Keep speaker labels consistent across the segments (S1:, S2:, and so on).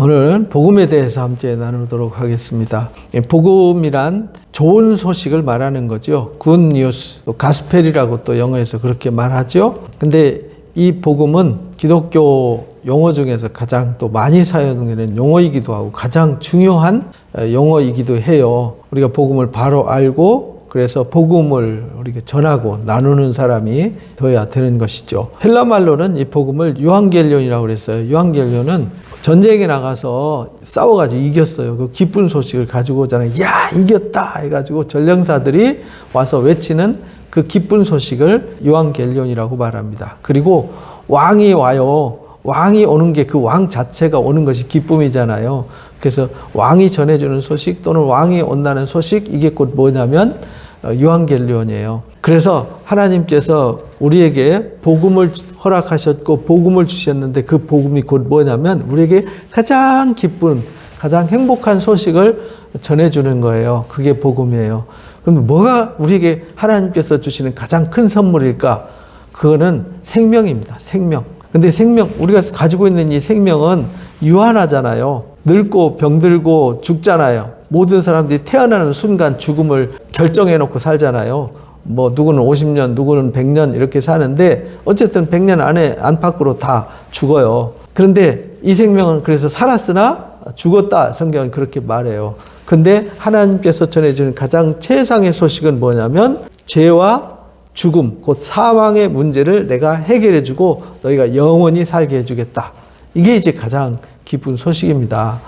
S1: 오늘은 복음에 대해서 함께 나누도록 하겠습니다. 복음이란 좋은 소식을 말하는 거죠. Good news, 가스펠이라고 또 영어에서 그렇게 말하죠. 근데 이 복음은 기독교 용어 중에서 가장 또 많이 사용되는 용어이기도 하고 가장 중요한 용어이기도 해요. 우리가 복음을 바로 알고 그래서 복음을 우리가 전하고 나누는 사람이 되어야 되는 것이죠. 헬라 말로는 이 복음을 유앙겔리온이라고 그랬어요. 유앙겔리온은 전쟁에 나가서 싸워가지고 이겼어요. 그 기쁜 소식을 가지고 오잖아요. 야, 이겼다 해가지고 전령사들이 와서 외치는 그 기쁜 소식을 유앙겔리온이라고 말합니다. 그리고 왕이 와요. 왕이 오는 게 그 왕 자체가 오는 것이 기쁨이잖아요. 그래서 왕이 전해주는 소식 또는 왕이 온다는 소식, 이게 곧 뭐냐면 유앙겔리온이에요. 그래서 하나님께서 우리에게 복음을 허락하셨고 복음을 주셨는데 그 복음이 곧 뭐냐면 우리에게 가장 기쁜, 가장 행복한 소식을 전해주는 거예요. 그게 복음이에요. 그럼 뭐가 우리에게 하나님께서 주시는 가장 큰 선물일까? 그거는 생명입니다. 생명. 근데 생명, 우리가 가지고 있는 이 생명은 유한하잖아요. 늙고 병들고 죽잖아요. 모든 사람들이 태어나는 순간 죽음을 결정해 놓고 살잖아요. 뭐 누구는 50년, 누구는 100년 이렇게 사는데 어쨌든 100년 안에 안팎으로 다 죽어요. 그런데 이 생명은 그래서 살았으나 죽었다. 성경은 그렇게 말해요. 근데 하나님께서 전해주는 가장 최상의 소식은 뭐냐면 죄와 죽음, 곧 사망의 문제를 내가 해결해주고 너희가 영원히 살게 해주겠다. 이게 이제 가장 기쁜 소식입니다.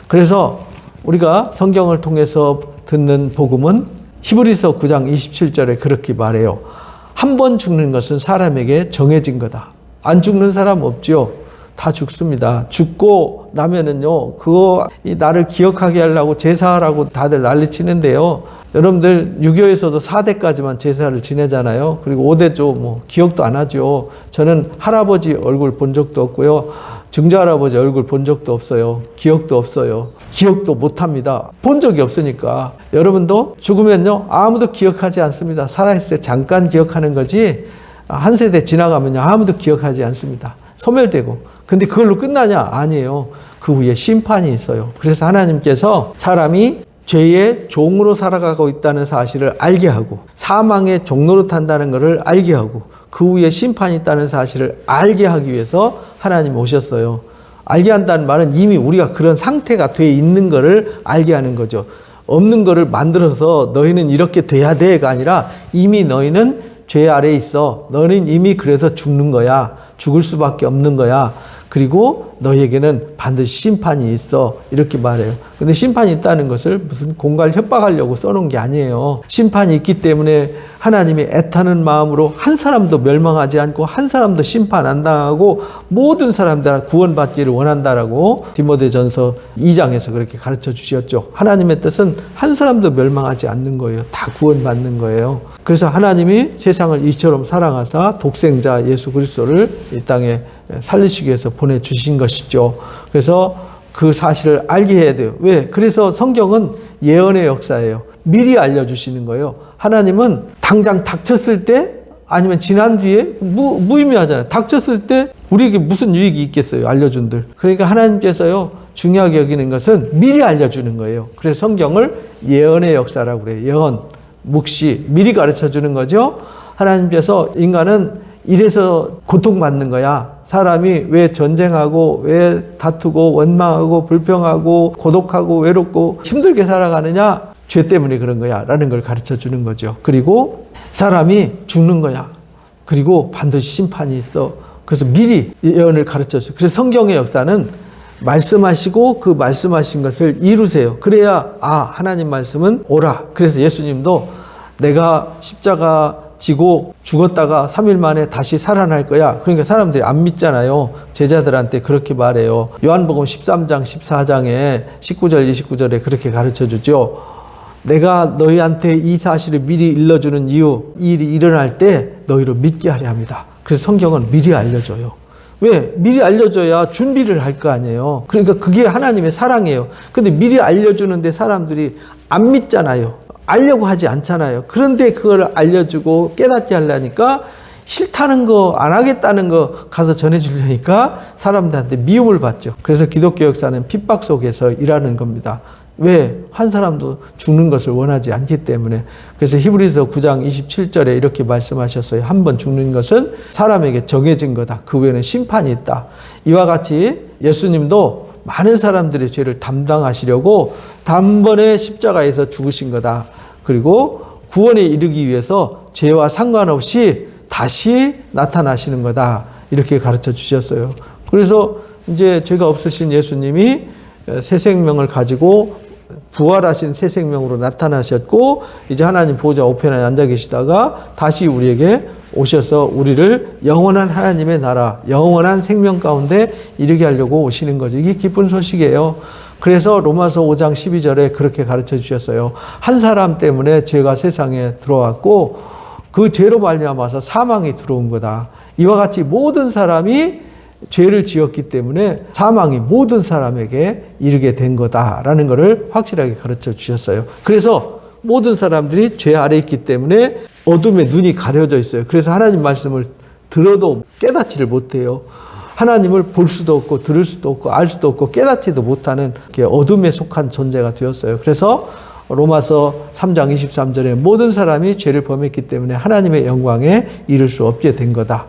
S1: 그래서 우리가 성경을 통해서 듣는 복음은 히브리서 9장 27절에 그렇게 말해요. 한 번 죽는 것은 사람에게 정해진 거다. 안 죽는 사람 없죠. 다 죽습니다. 죽고 나면은요, 그거 나를 기억하게 하려고 제사하라고 다들 난리치는데요. 여러분들 6.25에서도 4대까지만 제사를 지내잖아요. 그리고 5대죠. 뭐 기억도 안 하죠. 저는 할아버지 얼굴 본 적도 없고요. 증조할아버지 얼굴 본 적도 없어요. 기억도 없어요. 기억도 못합니다. 본 적이 없으니까. 여러분도 죽으면요, 아무도 기억하지 않습니다. 살아있을 때 잠깐 기억하는 거지 한 세대 지나가면요, 아무도 기억하지 않습니다. 소멸되고. 근데 그걸로 끝나냐? 아니에요. 그 후에 심판이 있어요. 그래서 하나님께서 사람이 죄의 종으로 살아가고 있다는 사실을 알게 하고 사망의 종로로 탄다는 것을 알게 하고 그 후에 심판이 있다는 사실을 알게 하기 위해서 하나님이 오셨어요. 알게 한다는 말은 이미 우리가 그런 상태가 돼 있는 것을 알게 하는 거죠. 없는 것을 만들어서 너희는 이렇게 돼야 돼가 아니라 이미 너희는 죄 아래에 있어. 너는 이미 그래서 죽는 거야. 죽을 수밖에 없는 거야. 그리고 너희에게는 반드시 심판이 있어. 이렇게 말해요. 근데 심판이 있다는 것을 무슨 공갈 협박하려고 써놓은 게 아니에요. 심판이 있기 때문에 하나님이 애타는 마음으로 한 사람도 멸망하지 않고 한 사람도 심판 안 당하고 모든 사람들 구원받기를 원한다라고 디모데전서 2장에서 그렇게 가르쳐 주셨죠. 하나님의 뜻은 한 사람도 멸망하지 않는 거예요. 다 구원받는 거예요. 그래서 하나님이 세상을 이처럼 사랑하사 독생자 예수 그리스도를 이 땅에 살리시기 위해서 보내주신 것이죠. 그래서 그 사실을 알게 해야 돼요. 왜? 그래서 성경은 예언의 역사예요. 미리 알려주시는 거예요. 하나님은 당장 닥쳤을 때 아니면 지난 뒤에 무의미하잖아요. 닥쳤을 때 우리에게 무슨 유익이 있겠어요. 알려준들. 그러니까 하나님께서요, 중요하게 여기는 것은 미리 알려주는 거예요. 그래서 성경을 예언의 역사라고 그래요. 예언, 묵시, 미리 가르쳐 주는 거죠. 하나님께서 인간은 이래서 고통받는 거야. 사람이 왜 전쟁하고 왜 다투고 원망하고 불평하고 고독하고 외롭고 힘들게 살아가느냐? 죄 때문에 그런 거야 라는 걸 가르쳐 주는 거죠. 그리고 사람이 죽는 거야. 그리고 반드시 심판이 있어. 그래서 미리 예언을 가르쳐 줘요. 그래서 성경의 역사는 말씀하시고 그 말씀하신 것을 이루세요. 그래야 하나님 말씀은 오라. 그래서 예수님도 내가 십자가 지고 죽었다가 3일 만에 다시 살아날 거야. 그러니까 사람들이 안 믿잖아요. 제자들한테 그렇게 말해요. 요한복음 13장 14장에 19절 29절에 그렇게 가르쳐 주죠. 내가 너희한테 이 사실을 미리 일러주는 이유, 이 일이 일어날 때 너희로 믿게 하려 합니다. 그래서 성경은 미리 알려줘요. 왜? 미리 알려줘야 준비를 할 거 아니에요. 그러니까 그게 하나님의 사랑이에요. 근데 미리 알려주는데 사람들이 안 믿잖아요. 알려고 하지 않잖아요. 그런데 그걸 알려주고 깨닫게 하려니까 싫다는 거, 안 하겠다는 거 가서 전해주려니까 사람들한테 미움을 받죠. 그래서 기독교 역사는 핍박 속에서 일하는 겁니다. 왜? 한 사람도 죽는 것을 원하지 않기 때문에. 그래서 히브리서 9장 27절에 이렇게 말씀하셨어요. 한 번 죽는 것은 사람에게 정해진 거다. 그 후에는 심판이 있다. 이와 같이 예수님도 많은 사람들의 죄를 담당하시려고 단번에 십자가에서 죽으신 거다. 그리고 구원에 이르기 위해서 죄와 상관없이 다시 나타나시는 거다. 이렇게 가르쳐 주셨어요. 그래서 이제 죄가 없으신 예수님이 새 생명을 가지고 부활하신 새 생명으로 나타나셨고, 이제 하나님 보좌 우편에 앉아 계시다가 다시 우리에게 오셔서 우리를 영원한 하나님의 나라, 영원한 생명 가운데 이르게 하려고 오시는 거죠. 이게 기쁜 소식이에요. 그래서 로마서 5장 12절에 그렇게 가르쳐 주셨어요. 한 사람 때문에 죄가 세상에 들어왔고 그 죄로 말미암아서 사망이 들어온 거다. 이와 같이 모든 사람이 죄를 지었기 때문에 사망이 모든 사람에게 이르게 된 거다라는 것을 확실하게 가르쳐 주셨어요. 그래서 모든 사람들이 죄 아래 있기 때문에 어둠에 눈이 가려져 있어요. 그래서 하나님 말씀을 들어도 깨닫지를 못해요. 하나님을 볼 수도 없고 들을 수도 없고 알 수도 없고 깨닫지도 못하는 어둠에 속한 존재가 되었어요. 그래서 로마서 3장 23절에 모든 사람이 죄를 범했기 때문에 하나님의 영광에 이를 수 없게 된 거다.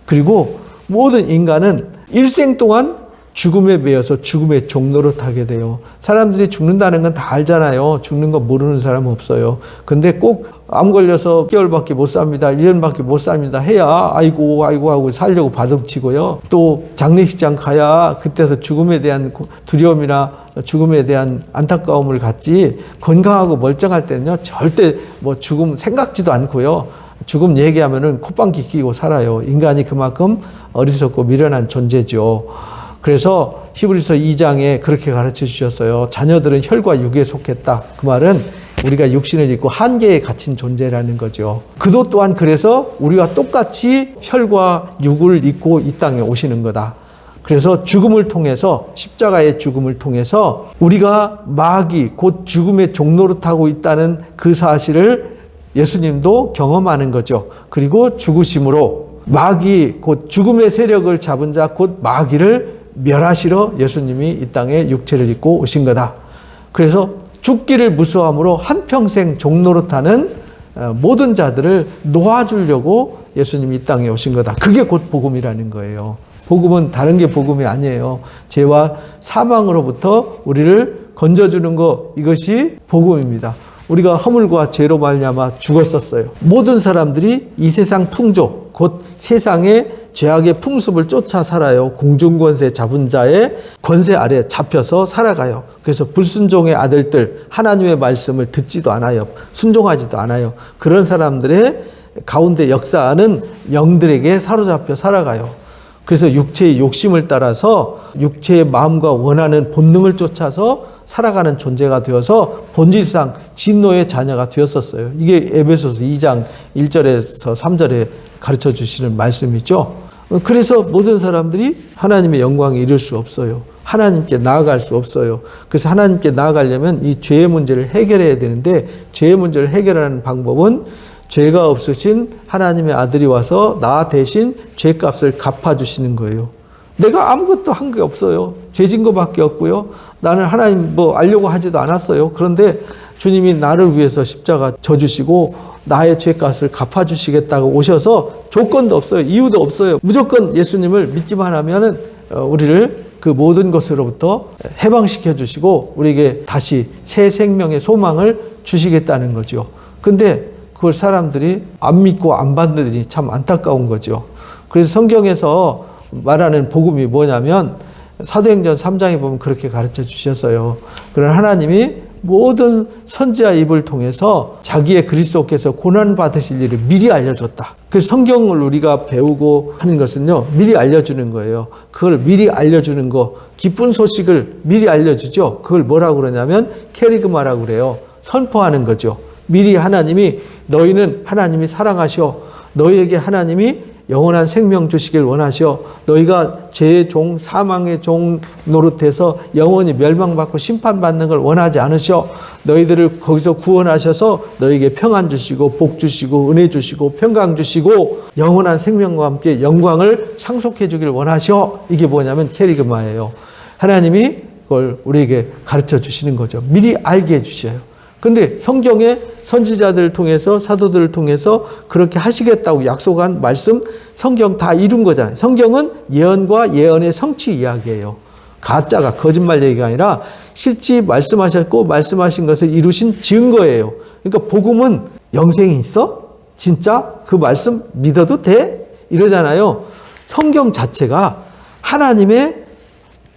S1: 그리고 모든 인간은 일생 동안 죽음에 매여서 죽음의 종로로 타게 돼요. 사람들이 죽는다는 건 다 알잖아요. 죽는 거 모르는 사람은 없어요. 근데 꼭 암 걸려서 6개월밖에 못 삽니다. 1년밖에 못 삽니다. 해야 아이고 하고 살려고 바둥치고요. 또 장례식장 가야 그때서 죽음에 대한 두려움이나 죽음에 대한 안타까움을 갖지, 건강하고 멀쩡할 때는요 절대 뭐 죽음 생각지도 않고요. 죽음 얘기하면은 콧방귀 끼고 살아요. 인간이 그만큼 어리석고 미련한 존재죠. 그래서 히브리서 2장에 그렇게 가르쳐 주셨어요. 자녀들은 혈과 육에 속했다. 그 말은 우리가 육신을 입고 한계에 갇힌 존재라는 거죠. 그도 또한 그래서 우리와 똑같이 혈과 육을 입고 이 땅에 오시는 거다. 그래서 죽음을 통해서, 십자가의 죽음을 통해서 우리가 마귀 곧 죽음의 종로로 타고 있다는 그 사실을 예수님도 경험하는 거죠. 그리고 죽으심으로 마귀 곧 죽음의 세력을 잡은 자 곧 마귀를 멸하시러 예수님이 이 땅에 육체를 입고 오신 거다. 그래서 죽기를 무서워함으로 한평생 종로로 타는 모든 자들을 놓아주려고 예수님이 이 땅에 오신 거다. 그게 곧 복음이라는 거예요. 복음은 다른 게 복음이 아니에요. 죄와 사망으로부터 우리를 건져주는 것, 이것이 복음입니다. 우리가 허물과 죄로 말미암아 죽었었어요. 모든 사람들이 이 세상 풍조, 곧 세상의 죄악의 풍습을 쫓아 살아요. 공중권세 잡은 자의 권세 아래 잡혀서 살아가요. 그래서 불순종의 아들들, 하나님의 말씀을 듣지도 않아요. 순종하지도 않아요. 그런 사람들의 가운데 역사하는 영들에게 사로잡혀 살아가요. 그래서 육체의 욕심을 따라서 육체의 마음과 원하는 본능을 쫓아서 살아가는 존재가 되어서 본질상 진노의 자녀가 되었었어요. 이게 에베소서 2장 1절에서 3절에 가르쳐 주시는 말씀이죠. 그래서 모든 사람들이 하나님의 영광에 이를 수 없어요. 하나님께 나아갈 수 없어요. 그래서 하나님께 나아가려면 이 죄의 문제를 해결해야 되는데, 죄의 문제를 해결하는 방법은 죄가 없으신 하나님의 아들이 와서 나 대신 죄값을 갚아주시는 거예요. 내가 아무것도 한 게 없어요. 죄진 것밖에 없고요. 나는 하나님 뭐 알려고 하지도 않았어요. 그런데 주님이 나를 위해서 십자가 져주시고 나의 죄값을 갚아주시겠다고 오셔서 조건도 없어요. 이유도 없어요. 무조건 예수님을 믿기만 하면은 우리를 그 모든 것으로부터 해방시켜 주시고 우리에게 다시 새 생명의 소망을 주시겠다는 거죠. 근데 그걸 사람들이 안 믿고 안 받느니 참 안타까운 거죠. 그래서 성경에서 말하는 복음이 뭐냐면 사도행전 3장에 보면 그렇게 가르쳐 주셨어요. 그런 하나님이 모든 선지자 입을 통해서 자기의 그리스도께서 고난 받으실 일을 미리 알려줬다. 그래서 성경을 우리가 배우고 하는 것은요, 미리 알려주는 거예요. 그걸 미리 알려주는 거, 기쁜 소식을 미리 알려주죠. 그걸 뭐라고 그러냐면 캐리그마라고 그래요. 선포하는 거죠. 미리 하나님이 너희는 하나님이 사랑하셔. 너희에게 하나님이 영원한 생명 주시길 원하셔. 너희가 죄의 종, 사망의 종 노릇해서 영원히 멸망받고 심판받는 걸 원하지 않으셔. 너희들을 거기서 구원하셔서 너희에게 평안 주시고 복 주시고 은혜 주시고 평강 주시고 영원한 생명과 함께 영광을 상속해 주길 원하셔. 이게 뭐냐면 캐리그마예요. 하나님이 그걸 우리에게 가르쳐 주시는 거죠. 미리 알게 해주셔요. 그런데 성경에 선지자들을 통해서 사도들을 통해서 그렇게 하시겠다고 약속한 말씀 성경 다 이룬 거잖아요. 성경은 예언과 예언의 성취 이야기예요. 가짜가 거짓말 얘기가 아니라 실제 말씀하셨고 말씀하신 것을 이루신 증거예요. 그러니까 복음은 영생이 있어? 진짜 그 말씀 믿어도 돼? 이러잖아요. 성경 자체가 하나님의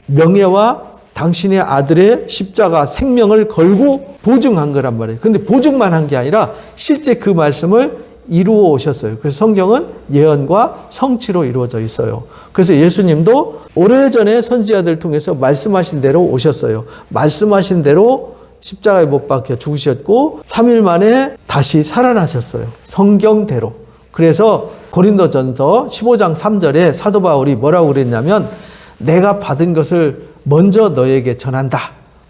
S1: 명예와 당신의 아들의 십자가 생명을 걸고 보증한 거란 말이에요. 근데 보증만 한 게 아니라 실제 그 말씀을 이루어 오셨어요. 그래서 성경은 예언과 성취로 이루어져 있어요. 그래서 예수님도 오래전에 선지자들 통해서 말씀하신 대로 오셨어요. 말씀하신 대로 십자가에 못 박혀 죽으셨고 3일 만에 다시 살아나셨어요. 성경대로. 그래서 고린도전서 15장 3절에 사도 바울이 뭐라고 그랬냐면 내가 받은 것을 먼저 너에게 전한다.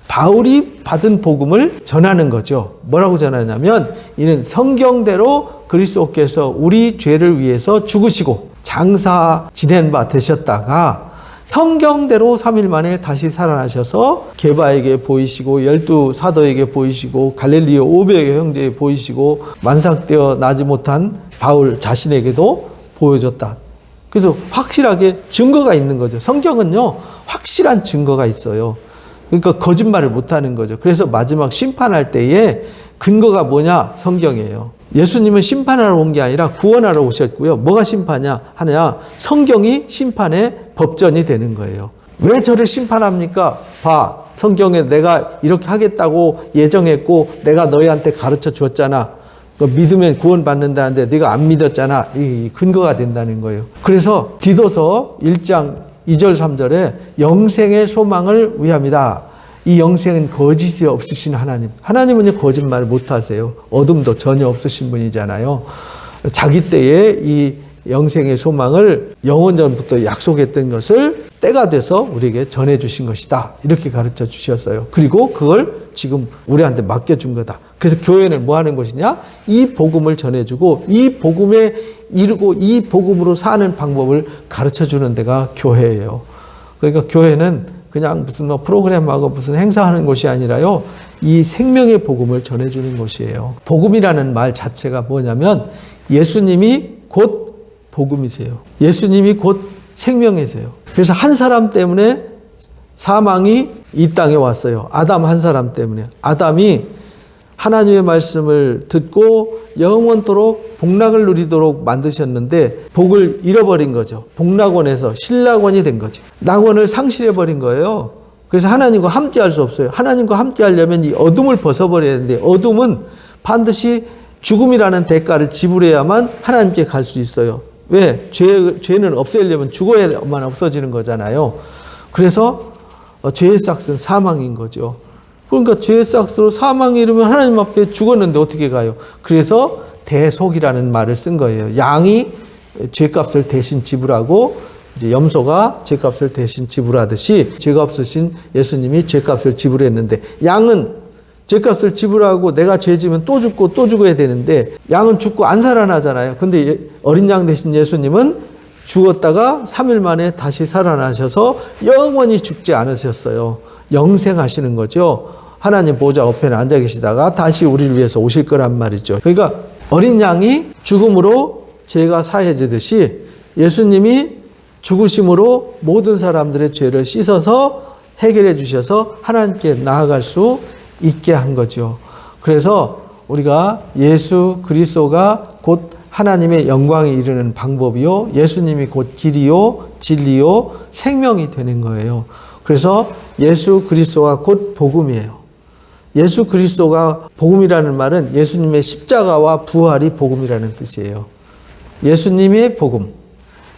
S1: 바울이 받은 복음을 전하는 거죠. 뭐라고 전하냐면 이는 성경대로 그리스도께서 우리 죄를 위해서 죽으시고 장사 지낸 바 되셨다가 성경대로 3일 만에 다시 살아나셔서 게바에게 보이시고 12 사도에게 보이시고 갈릴리 500여 형제에 보이시고 만삭되어 나지 못한 바울 자신에게도 보여줬다. 그래서 확실하게 증거가 있는 거죠. 성경은요, 확실한 증거가 있어요. 그러니까 거짓말을 못하는 거죠. 그래서 마지막 심판할 때에 근거가 뭐냐? 성경이에요. 예수님은 심판하러 온 게 아니라 구원하러 오셨고요. 뭐가 심판이냐? 하냐? 성경이 심판의 법전이 되는 거예요. 왜 저를 심판합니까? 봐. 성경에 내가 이렇게 하겠다고 예정했고 내가 너희한테 가르쳐 주었잖아. 믿으면 구원받는다는데 네가 안 믿었잖아. 이 근거가 된다는 거예요. 그래서 디도서 1장 2절 3절에 영생의 소망을 위함이다. 이 영생은 거짓이 없으신 하나님. 하나님은 거짓말 못하세요. 어둠도 전혀 없으신 분이잖아요. 자기 때에 이 영생의 소망을 영원전부터 약속했던 것을 때가 돼서 우리에게 전해주신 것이다. 이렇게 가르쳐 주셨어요. 그리고 그걸 지금 우리한테 맡겨준 거다. 그래서 교회는 뭐 하는 것이냐? 이 복음을 전해주고 이 복음에 이르고 이 복음으로 사는 방법을 가르쳐 주는 데가 교회예요. 그러니까 교회는 그냥 무슨 프로그램하고 무슨 행사하는 곳이 아니라요. 이 생명의 복음을 전해주는 곳이에요. 복음이라는 말 자체가 뭐냐면 예수님이 곧 복음이세요. 예수님이 곧 생명이세요. 그래서 한 사람 때문에 사망이 이 땅에 왔어요. 아담 한 사람 때문에. 아담이 하나님의 말씀을 듣고 영원토록 복락을 누리도록 만드셨는데 복을 잃어버린 거죠. 복락원에서 신락원이 된 거죠. 낙원을 상실해버린 거예요. 그래서 하나님과 함께 할 수 없어요. 하나님과 함께 하려면 이 어둠을 벗어버려야 되는데 어둠은 반드시 죽음이라는 대가를 지불해야만 하나님께 갈 수 있어요. 왜? 죄는 없애려면 죽어야만 없어지는 거잖아요. 그래서 죄의 삭은 사망인 거죠. 그러니까 죄의 삭으로 사망이 이르면 하나님 앞에 죽었는데 어떻게 가요? 그래서 대속이라는 말을 쓴 거예요. 양이 죄값을 대신 지불하고 이제 염소가 죄값을 대신 지불하듯이 죄가 없으신 예수님이 죄값을 지불했는데 양은 죄값을 지불하고 내가 죄 지면 또 죽고 또 죽어야 되는데 양은 죽고 안 살아나잖아요. 근데 어린 양 대신 예수님은 죽었다가 3일 만에 다시 살아나셔서 영원히 죽지 않으셨어요. 영생하시는 거죠. 하나님 보좌 옆에 앉아 계시다가 다시 우리를 위해서 오실 거란 말이죠. 그러니까 어린 양이 죽음으로 죄가 사해지듯이 예수님이 죽으심으로 모든 사람들의 죄를 씻어서 해결해 주셔서 하나님께 나아갈 수 있게 한 거죠. 그래서 우리가 예수 그리스도가 곧 하나님의 영광에 이르는 방법이요, 예수님이 곧 길이요 진리요 생명이 되는 거예요. 그래서 예수 그리스도가 곧 복음이에요. 예수 그리스도가 복음이라는 말은 예수님의 십자가와 부활이 복음이라는 뜻이에요. 예수님의 복음.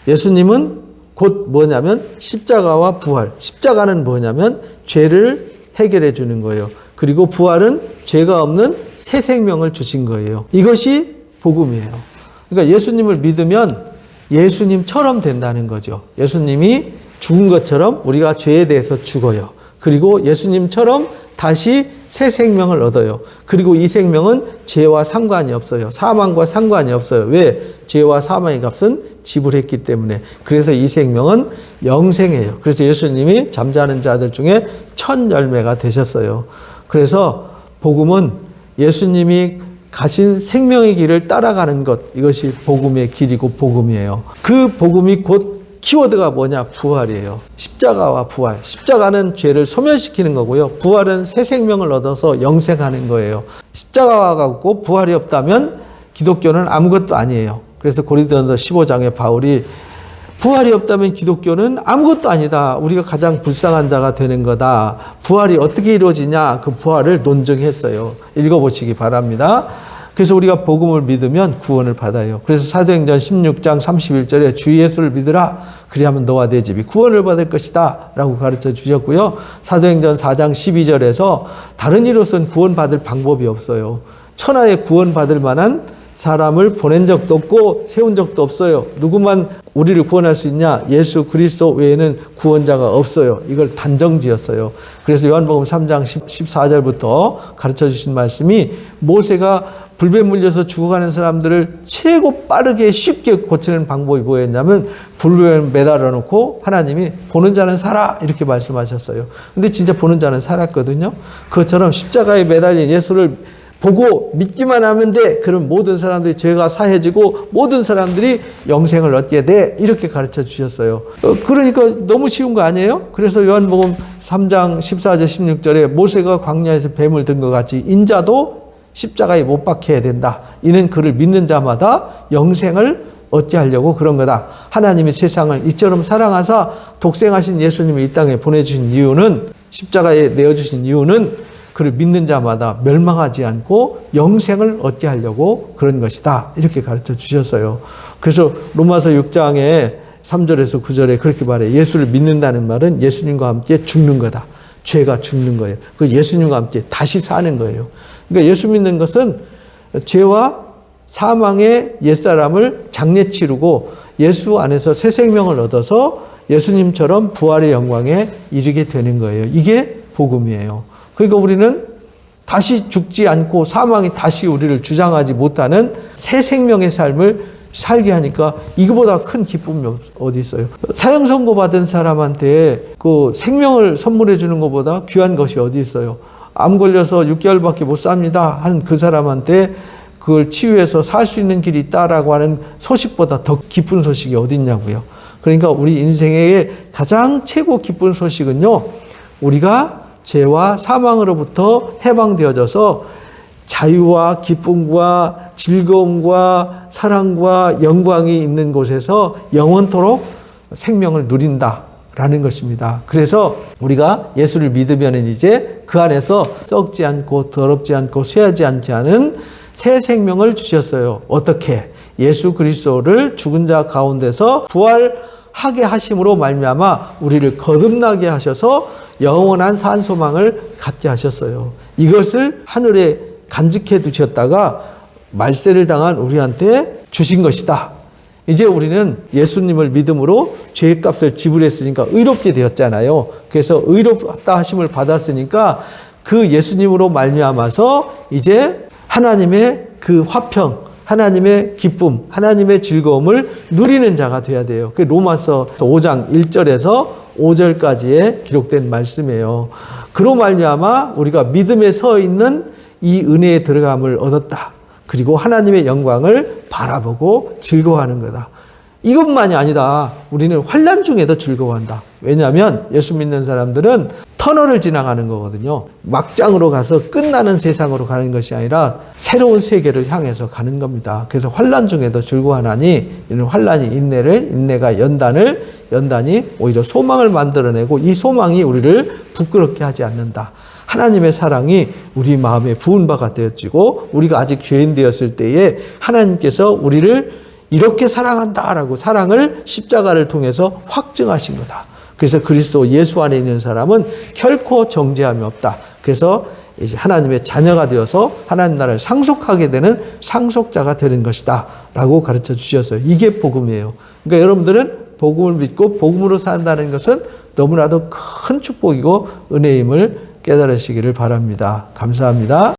S1: 예수님은 곧 뭐냐면 십자가와 부활. 십자가는 뭐냐면 죄를 해결해 주는 거예요. 그리고 부활은 죄가 없는 새 생명을 주신 거예요. 이것이 복음이에요. 그러니까 예수님을 믿으면 예수님처럼 된다는 거죠. 예수님이 죽은 것처럼 우리가 죄에 대해서 죽어요. 그리고 예수님처럼 다시 새 생명을 얻어요. 그리고 이 생명은 죄와 상관이 없어요. 사망과 상관이 없어요. 왜? 죄와 사망의 값은 지불했기 때문에. 그래서 이 생명은 영생이에요. 그래서 예수님이 잠자는 자들 중에 첫 열매가 되셨어요. 그래서 복음은 예수님이 가신 생명의 길을 따라가는 것, 이것이 복음의 길이고 복음이에요. 그 복음이 곧 키워드가 뭐냐? 부활이에요. 십자가와 부활. 십자가는 죄를 소멸시키는 거고요. 부활은 새 생명을 얻어서 영생하는 거예요. 십자가가 없고 부활이 없다면 기독교는 아무것도 아니에요. 그래서 고린도전서 15장에 바울이 부활이 없다면 기독교는 아무것도 아니다. 우리가 가장 불쌍한 자가 되는 거다. 부활이 어떻게 이루어지냐? 그 부활을 논증했어요. 읽어보시기 바랍니다. 그래서 우리가 복음을 믿으면 구원을 받아요. 그래서 사도행전 16장 31절에 주 예수를 믿으라. 그리하면 너와 내 집이 구원을 받을 것이다. 라고 가르쳐 주셨고요. 사도행전 4장 12절에서 다른 이로서는 구원받을 방법이 없어요. 천하에 구원받을 만한 사람을 보낸 적도 없고 세운 적도 없어요. 누구만 우리를 구원할 수 있냐? 예수 그리스도 외에는 구원자가 없어요. 이걸 단정지었어요. 그래서 요한복음 3장 14절부터 가르쳐 주신 말씀이 모세가 불뱀 물려서 죽어가는 사람들을 최고 빠르게 쉽게 고치는 방법이 뭐였냐면 불뱀 매달아 놓고 하나님이 보는 자는 살아 이렇게 말씀하셨어요. 근데 진짜 보는 자는 살았거든요. 그것처럼 십자가에 매달린 예수를 보고 믿기만 하면 돼. 그럼 모든 사람들이 죄가 사해지고 모든 사람들이 영생을 얻게 돼. 이렇게 가르쳐 주셨어요. 그러니까 너무 쉬운 거 아니에요? 그래서 요한복음 3장 14절 16절에 모세가 광야에서 뱀을 든 것 같이 인자도 십자가에 못 박혀야 된다. 이는 그를 믿는 자마다 영생을 얻게 하려고 그런 거다. 하나님이 세상을 이처럼 사랑하사 독생하신 예수님을 이 땅에 보내주신 이유는, 십자가에 내어주신 이유는 그를 믿는 자마다 멸망하지 않고 영생을 얻게 하려고 그런 것이다. 이렇게 가르쳐 주셨어요. 그래서 로마서 6장에 3절에서 9절에 그렇게 말해요. 예수를 믿는다는 말은 예수님과 함께 죽는 거다. 죄가 죽는 거예요. 그 예수님과 함께 다시 사는 거예요. 그러니까 예수 믿는 것은 죄와 사망의 옛사람을 장례 치르고 예수 안에서 새 생명을 얻어서 예수님처럼 부활의 영광에 이르게 되는 거예요. 이게 복음이에요. 그러니까 우리는 다시 죽지 않고 사망이 다시 우리를 주장하지 못하는 새 생명의 삶을 살게 하니까 이거보다 큰 기쁨이 어디 있어요. 사형 선고 받은 사람한테 그 생명을 선물해 주는 것보다 귀한 것이 어디 있어요. 암 걸려서 6개월밖에 못 삽니다 한 그 사람한테 그걸 치유해서 살 수 있는 길이 있다라고 하는 소식보다 더 기쁜 소식이 어디 있냐고요. 그러니까 우리 인생의 가장 최고 기쁜 소식은요, 우리가 죄와 사망으로부터 해방되어져서 자유와 기쁨과 즐거움과 사랑과 영광이 있는 곳에서 영원토록 생명을 누린다라는 것입니다. 그래서 우리가 예수를 믿으면 이제 그 안에서 썩지 않고 더럽지 않고 쇠하지 않게 하는 새 생명을 주셨어요. 어떻게? 예수 그리스도를 죽은 자 가운데서 부활하게 하심으로 말미암아 우리를 거듭나게 하셔서 영원한 산 소망을 갖게 하셨어요. 이것을 하늘에 간직해 두셨다가 말세를 당한 우리한테 주신 것이다. 이제 우리는 예수님을 믿음으로 죄값을 지불했으니까 의롭게 되었잖아요. 그래서 의롭다 하심을 받았으니까 그 예수님으로 말미암아서 이제 하나님의 그 화평, 하나님의 기쁨, 하나님의 즐거움을 누리는 자가 되어야 돼요. 그 로마서 5장 1절에서 5절까지의 기록된 말씀이에요. 그로 말미암아 우리가 믿음에 서 있는 이 은혜에 들어감을 얻었다. 그리고 하나님의 영광을 바라보고 즐거워하는 거다. 이것만이 아니라 우리는 환난 중에도 즐거워한다. 왜냐하면 예수 믿는 사람들은 터널을 지나가는 거거든요. 막장으로 가서 끝나는 세상으로 가는 것이 아니라 새로운 세계를 향해서 가는 겁니다. 그래서 환난 중에도 즐거워하나니 이는 환난이 인내를, 인내가 연단을, 연단이 오히려 소망을 만들어내고 이 소망이 우리를 부끄럽게 하지 않는다. 하나님의 사랑이 우리 마음에 부은 바가 되어지고 우리가 아직 죄인 되었을 때에 하나님께서 우리를 이렇게 사랑한다라고 사랑을 십자가를 통해서 확증하신 거다. 그래서 그리스도 예수 안에 있는 사람은 결코 정죄함이 없다. 그래서 이제 하나님의 자녀가 되어서 하나님 나라를 상속하게 되는 상속자가 되는 것이다 라고 가르쳐 주셨어요. 이게 복음이에요. 그러니까 여러분들은 복음을 믿고 복음으로 산다는 것은 너무나도 큰 축복이고 은혜임을 깨달으시기를 바랍니다. 감사합니다.